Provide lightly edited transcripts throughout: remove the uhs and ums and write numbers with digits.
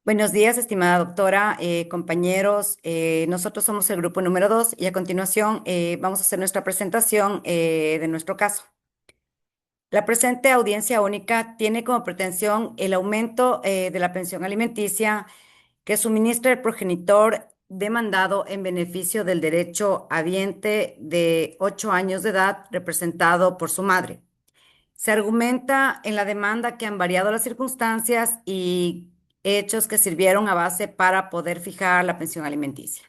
Buenos días, estimada doctora, compañeros. Nosotros somos el grupo número 2 y a continuación vamos a hacer nuestra presentación de nuestro caso. La presente audiencia única tiene como pretensión el aumento de la pensión alimenticia que suministra el progenitor demandado en beneficio del derecho habiente de 8 años de edad representado por su madre. Se argumenta en la demanda que han variado las circunstancias y hechos que sirvieron a base para poder fijar la pensión alimenticia.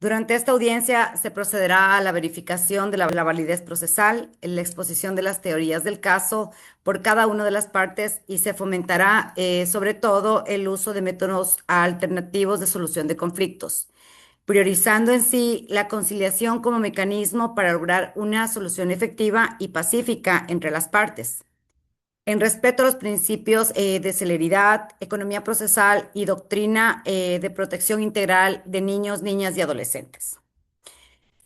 Durante esta audiencia se procederá a la verificación de la validez procesal, en la exposición de las teorías del caso por cada una de las partes y se fomentará sobre todo el uso de métodos alternativos de solución de conflictos, priorizando en sí la conciliación como mecanismo para lograr una solución efectiva y pacífica entre las partes. En respeto a los principios de celeridad, economía procesal y doctrina de protección integral de niños, niñas y adolescentes.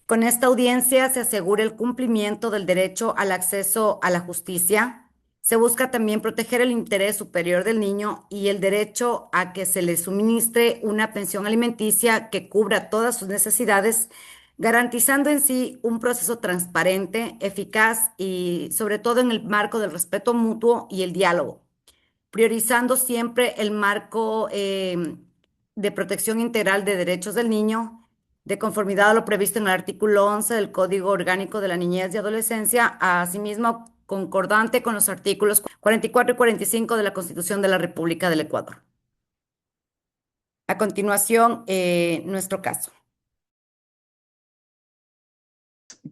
Con esta audiencia se asegura el cumplimiento del derecho al acceso a la justicia. Se busca también proteger el interés superior del niño y el derecho a que se le suministre una pensión alimenticia que cubra todas sus necesidades, garantizando en sí un proceso transparente, eficaz y sobre todo en el marco del respeto mutuo y el diálogo, priorizando siempre el marco de protección integral de derechos del niño, de conformidad a lo previsto en el artículo 11 del Código Orgánico de la Niñez y Adolescencia, asimismo concordante con los artículos 44 y 45 de la Constitución de la República del Ecuador. A continuación, nuestro caso.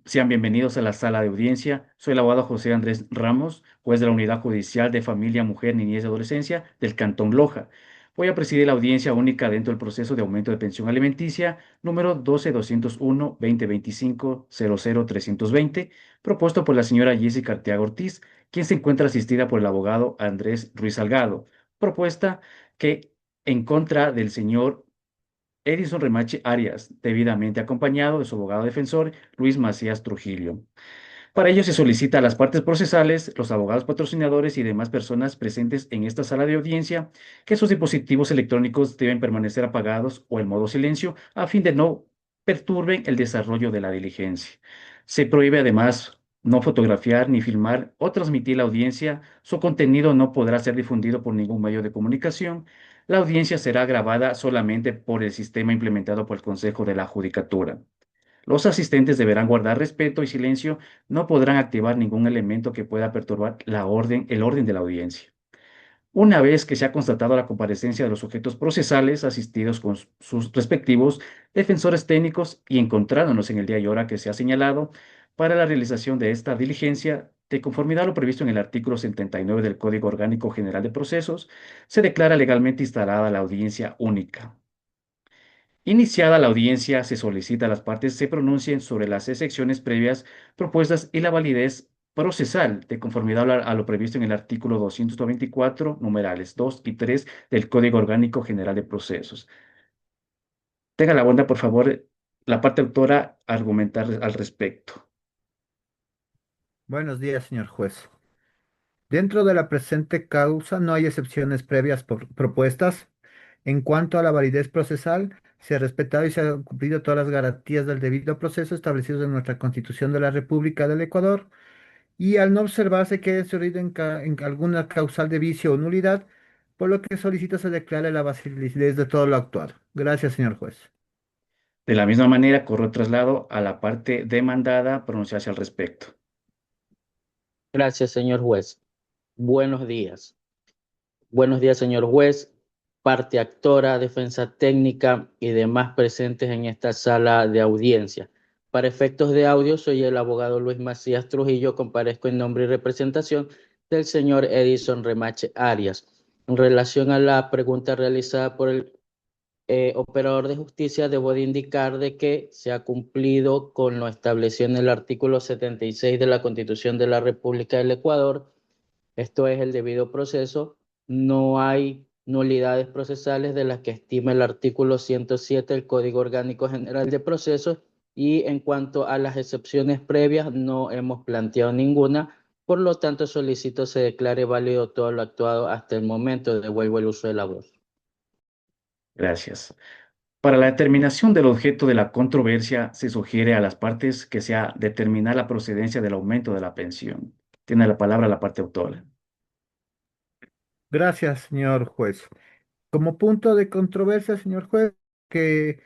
Sean bienvenidos a la sala de audiencia. Soy el abogado José Andrés Ramos, juez de la Unidad Judicial de Familia, Mujer, Niñez y Adolescencia del Cantón Loja. Voy a presidir la audiencia única dentro del proceso de aumento de pensión alimenticia número 12-201-2025-00-320, propuesto por la señora Jessica Arteaga Ortiz, quien se encuentra asistida por el abogado Andrés Ruiz Salgado. Propuesta que en contra del señor Edison Remache Arias, debidamente acompañado de su abogado defensor Luis Macías Trujillo. Para ello se solicita a las partes procesales, los abogados patrocinadores y demás personas presentes en esta sala de audiencia que sus dispositivos electrónicos deben permanecer apagados o en modo silencio a fin de no perturben el desarrollo de la diligencia. Se prohíbe además no fotografiar ni filmar o transmitir la audiencia. Su contenido no podrá ser difundido por ningún medio de comunicación. La audiencia será grabada solamente por el sistema implementado por el Consejo de la Judicatura. Los asistentes deberán guardar respeto y silencio, no podrán activar ningún elemento que pueda perturbar el orden de la audiencia. Una vez que se ha constatado la comparecencia de los sujetos procesales asistidos con sus respectivos defensores técnicos y encontrándonos en el día y hora que se ha señalado para la realización de esta diligencia, de conformidad a lo previsto en el artículo 79 del Código Orgánico General de Procesos, se declara legalmente instalada la audiencia única. Iniciada la audiencia, se solicita a las partes se pronuncien sobre las excepciones previas propuestas y la validez procesal de conformidad a lo previsto en el artículo 224, numerales 2 y 3 del Código Orgánico General de Procesos. Tenga la bondad, por favor, la parte autora argumentar al respecto. Buenos días, señor juez. Dentro de la presente causa no hay excepciones previas propuestas. En cuanto a la validez procesal, se ha respetado y se han cumplido todas las garantías del debido proceso establecidos en nuestra Constitución de la República del Ecuador y al no observarse que haya surgido en alguna causal de vicio o nulidad, por lo que solicito se declare la validez de todo lo actuado. Gracias, señor juez. De la misma manera, corro traslado a la parte demandada pronunciarse al respecto. Gracias, señor juez. Buenos días. Buenos días, señor juez, parte actora, defensa técnica y demás presentes en esta sala de audiencia. Para efectos de audio, soy el abogado Luis Macías Trujillo, comparezco en nombre y representación del señor Edison Remache Arias. En relación a la pregunta realizada por el operador de justicia, debo de indicar de que se ha cumplido con lo establecido en el artículo 76 de la Constitución de la República del Ecuador. Esto es el debido proceso. No hay nulidades procesales de las que estima el artículo 107 del Código Orgánico General de Procesos, y en cuanto a las excepciones previas no hemos planteado ninguna. Por lo tanto, solicito se declare válido todo lo actuado hasta el momento. Devuelvo el uso de la voz. Gracias. Para la determinación del objeto de la controversia, se sugiere a las partes que sea determinar la procedencia del aumento de la pensión. Tiene la palabra la parte autora. Gracias, señor juez. Como punto de controversia, señor juez, que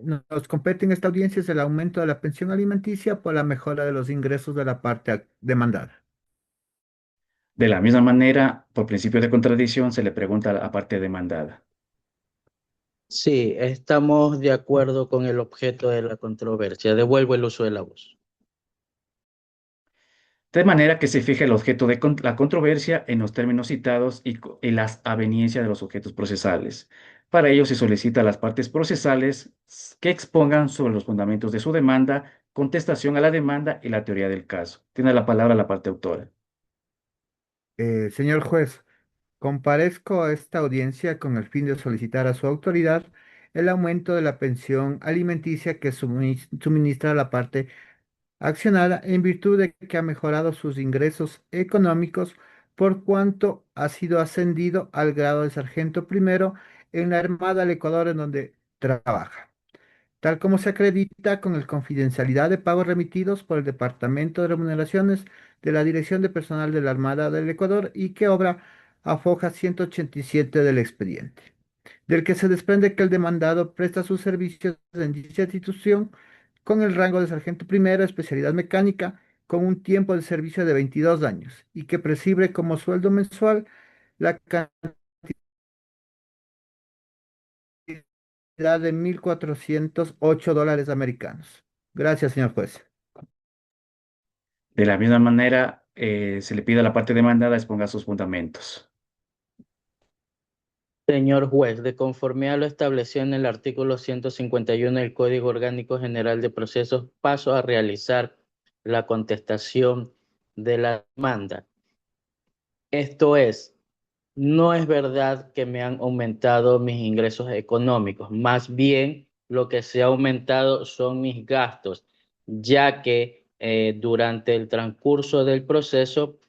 nos compete en esta audiencia es el aumento de la pensión alimenticia por la mejora de los ingresos de la parte demandada. De la misma manera, por principio de contradicción, se le pregunta a la parte demandada. Sí, estamos de acuerdo con el objeto de la controversia. Devuelvo el uso de la voz. De manera que se fije el objeto de la controversia en los términos citados y las aveniencias de los objetos procesales. Para ello se solicita a las partes procesales que expongan sobre los fundamentos de su demanda, contestación a la demanda y la teoría del caso. Tiene la palabra la parte autora. Señor juez, comparezco a esta audiencia con el fin de solicitar a su autoridad el aumento de la pensión alimenticia que suministra la parte accionada en virtud de que ha mejorado sus ingresos económicos por cuanto ha sido ascendido al grado de sargento primero en la Armada del Ecuador en donde trabaja, tal como se acredita con la confidencialidad de pagos remitidos por el Departamento de Remuneraciones de la Dirección de Personal de la Armada del Ecuador y que obra a foja 187 del expediente, del que se desprende que el demandado presta sus servicios en dicha institución con el rango de sargento primero, especialidad mecánica, con un tiempo de servicio de 22 años y que percibe como sueldo mensual la cantidad de 1.408 dólares americanos. Gracias, señor juez. De la misma manera, se le pide a la parte demandada exponga sus fundamentos. Señor juez, de conformidad a lo establecido en el artículo 151 del Código Orgánico General de Procesos, paso a realizar la contestación de la demanda. Esto es, no es verdad que me han aumentado mis ingresos económicos, más bien lo que se ha aumentado son mis gastos, ya que durante el transcurso del proceso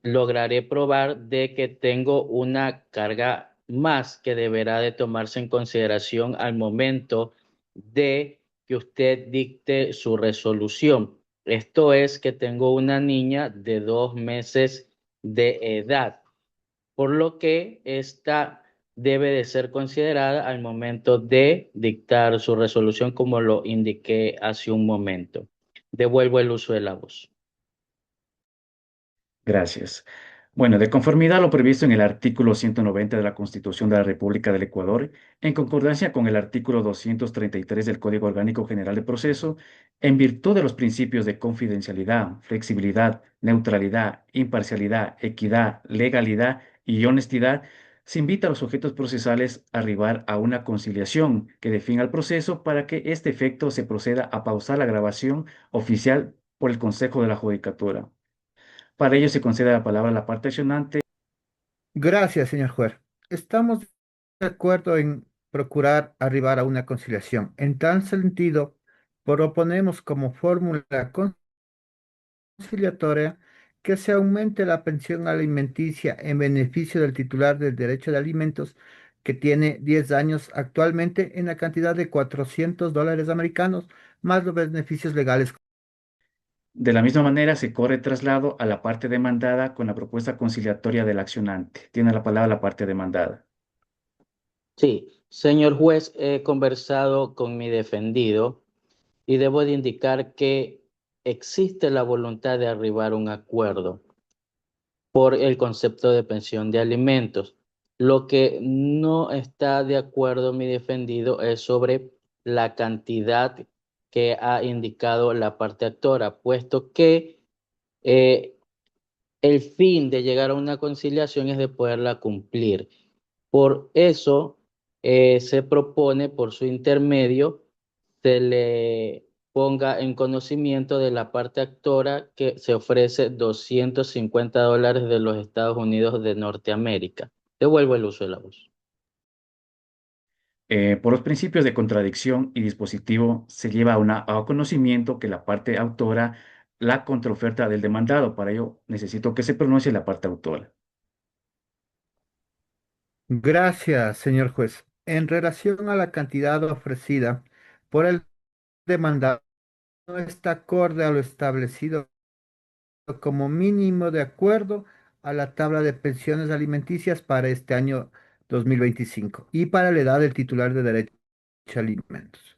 lograré probar de que tengo una carga más que deberá de tomarse en consideración al momento de que usted dicte su resolución. Esto es que tengo una niña de 2 meses de edad, por lo que esta debe de ser considerada al momento de dictar su resolución, como lo indiqué hace un momento. Devuelvo el uso de la voz. Gracias. Bueno, de conformidad a lo previsto en el artículo 190 de la Constitución de la República del Ecuador, en concordancia con el artículo 233 del Código Orgánico General de Proceso, en virtud de los principios de confidencialidad, flexibilidad, neutralidad, imparcialidad, equidad, legalidad y honestidad, se invita a los sujetos procesales a arribar a una conciliación que defina el proceso para que este efecto se proceda a pausar la grabación oficial por el Consejo de la Judicatura. Para ello se concede la palabra a la parte accionante. Gracias, señor juez. Estamos de acuerdo en procurar arribar a una conciliación. En tal sentido, proponemos como fórmula conciliatoria que se aumente la pensión alimenticia en beneficio del titular del derecho de alimentos que tiene 10 años actualmente en la cantidad de 400 dólares americanos, más los beneficios legales. De la misma manera, se corre traslado a la parte demandada con la propuesta conciliatoria del accionante. Tiene la palabra la parte demandada. Sí, señor juez, he conversado con mi defendido y debo de indicar que existe la voluntad de arribar a un acuerdo por el concepto de pensión de alimentos. Lo que no está de acuerdo mi defendido es sobre la cantidad que ha indicado la parte actora, puesto que eh, el fin de llegar a una conciliación es de poderla cumplir. Por eso se propone por su intermedio se le ponga en conocimiento de la parte actora que se ofrece 250 dólares de los Estados Unidos de Norteamérica. Devuelvo el uso de la voz. Por los principios de contradicción y dispositivo, se lleva a conocimiento que la parte autora la contraoferta del demandado. Para ello, necesito que se pronuncie la parte autora. Gracias, señor juez. En relación a la cantidad ofrecida por el demandado, no está acorde a lo establecido como mínimo de acuerdo a la tabla de pensiones alimenticias para este año 2025 y para la edad del titular de derecho a alimentos,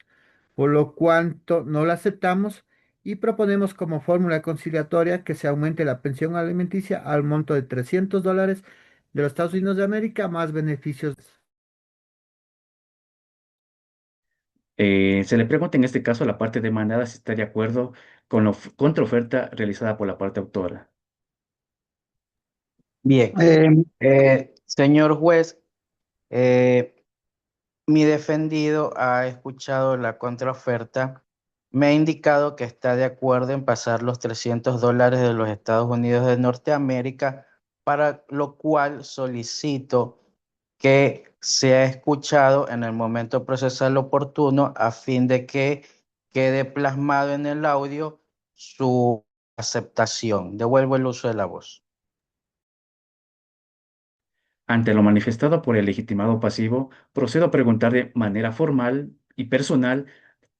por lo cuanto no la aceptamos y proponemos como fórmula conciliatoria que se aumente la pensión alimenticia al monto de $300 de los Estados Unidos de América más beneficios. Se le pregunta en este caso a la parte demandada si está de acuerdo con la contraoferta realizada por la parte autora. Bien, señor juez, eh, mi defendido ha escuchado la contraoferta, me ha indicado que está de acuerdo en pasar los $300 de los Estados Unidos de Norteamérica, para lo cual solicito que sea escuchado en el momento procesal oportuno a fin de que quede plasmado en el audio su aceptación. Devuelvo el uso de la voz. Ante lo manifestado por el legitimado pasivo, procedo a preguntar de manera formal y personal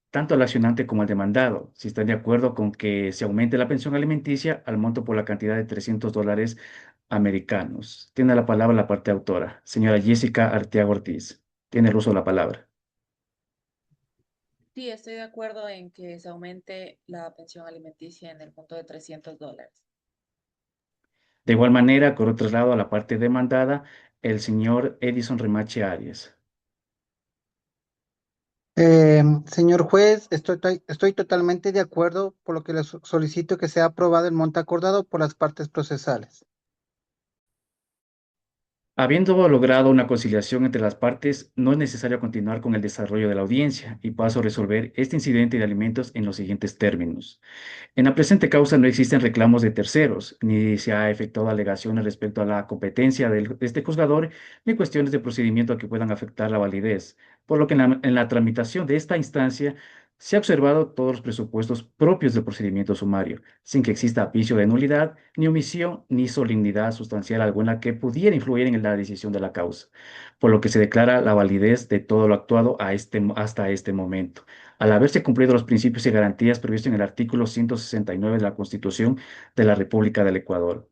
tanto al accionante como al demandado si están de acuerdo con que se aumente la pensión alimenticia al monto por la cantidad de $300 americanos. Tiene la palabra la parte autora, señora Jessica Arteaga Ortiz. Tiene el uso de la palabra. Sí, estoy de acuerdo en que se aumente la pensión alimenticia en el punto de $300. De igual manera, por otro lado, a la parte demandada, el señor Edison Remache Arias. Señor juez, estoy totalmente de acuerdo, por lo que le solicito que sea aprobado el monto acordado por las partes procesales. Habiendo logrado una conciliación entre las partes, no es necesario continuar con el desarrollo de la audiencia y paso a resolver este incidente de alimentos en los siguientes términos. En la presente causa no existen reclamos de terceros, ni se ha efectuado alegaciones respecto a la competencia de este juzgador, ni cuestiones de procedimiento que puedan afectar la validez, por lo que en la tramitación de esta instancia se ha observado todos los presupuestos propios del procedimiento sumario, sin que exista vicio de nulidad, ni omisión, ni solemnidad sustancial alguna que pudiera influir en la decisión de la causa, por lo que se declara la validez de todo lo actuado hasta este momento al haberse cumplido los principios y garantías previstos en el artículo 169 de la Constitución de la República del Ecuador.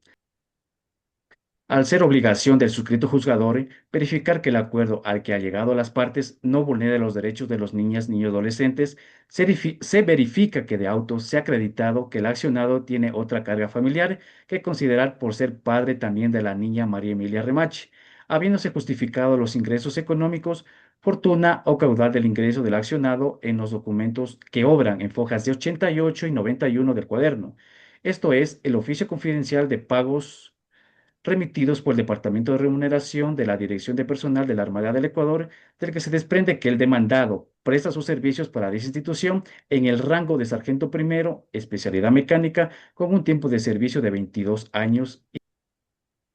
Al ser obligación del suscrito juzgador verificar que el acuerdo al que ha llegado las partes no vulnere los derechos de los niñas, niños y adolescentes, se verifica que de auto se ha acreditado que el accionado tiene otra carga familiar que considerar por ser padre también de la niña María Emilia Remache, habiéndose justificado los ingresos económicos, fortuna o caudal del ingreso del accionado en los documentos que obran en fojas de 88 y 91 del cuaderno. Esto es, el oficio confidencial de pagos remitidos por el Departamento de Remuneración de la Dirección de Personal de la Armada del Ecuador, del que se desprende que el demandado presta sus servicios para dicha institución en el rango de sargento primero, especialidad mecánica, con un tiempo de servicio de 22 años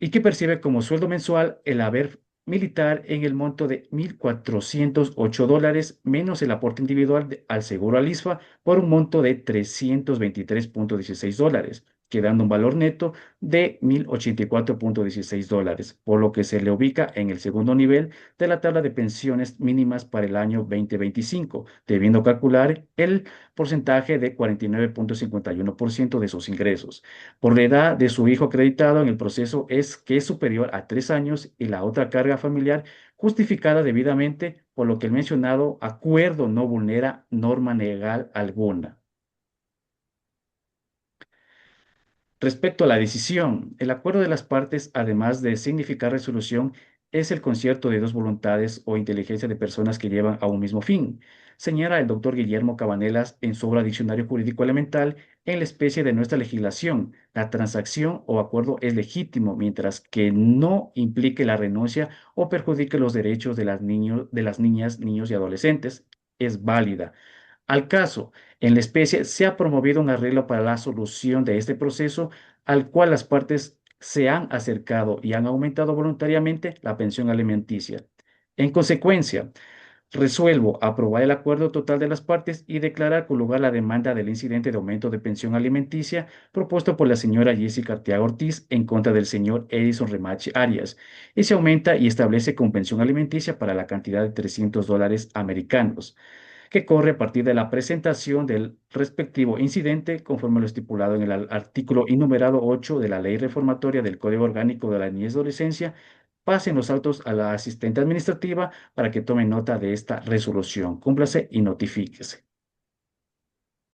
y que percibe como sueldo mensual el haber militar en el monto de $1,408 menos el aporte individual al seguro al ISFA por un monto de $323,16, quedando un valor neto de $1,084,16, por lo que se le ubica en el segundo nivel de la tabla de pensiones mínimas para el año 2025, debiendo calcular el porcentaje de 49,51% de sus ingresos por la edad de su hijo acreditado en el proceso es que es superior a 3 años y la otra carga familiar justificada debidamente, por lo que el mencionado acuerdo no vulnera norma legal alguna. Respecto a la decisión, el acuerdo de las partes, además de significar resolución, es el concierto de dos voluntades o inteligencia de personas que llevan a un mismo fin. Señala el doctor Guillermo Cabanelas en su obra Diccionario Jurídico Elemental en la especie de nuestra legislación. La transacción o acuerdo es legítimo mientras que no implique la renuncia o perjudique los derechos de las niñas, niños y adolescentes. Es válida. Al caso, en la especie se ha promovido un arreglo para la solución de este proceso, al cual las partes se han acercado y han aumentado voluntariamente la pensión alimenticia. En consecuencia, Resuelvo aprobar el acuerdo total de las partes y declarar con lugar la demanda del incidente de aumento de pensión alimenticia propuesto por la señora Jessica Arteaga Ortiz en contra del señor Edison Remache Arias, y se aumenta y establece con pensión alimenticia para la cantidad de $300 americanos, que corre a partir de la presentación del respectivo incidente, conforme a lo estipulado en el artículo enumerado 8 de la Ley Reformatoria del Código Orgánico de la Niñez y Adolescencia. Pasen los autos a la asistente administrativa para que tome nota de esta resolución. Cúmplase y notifíquese.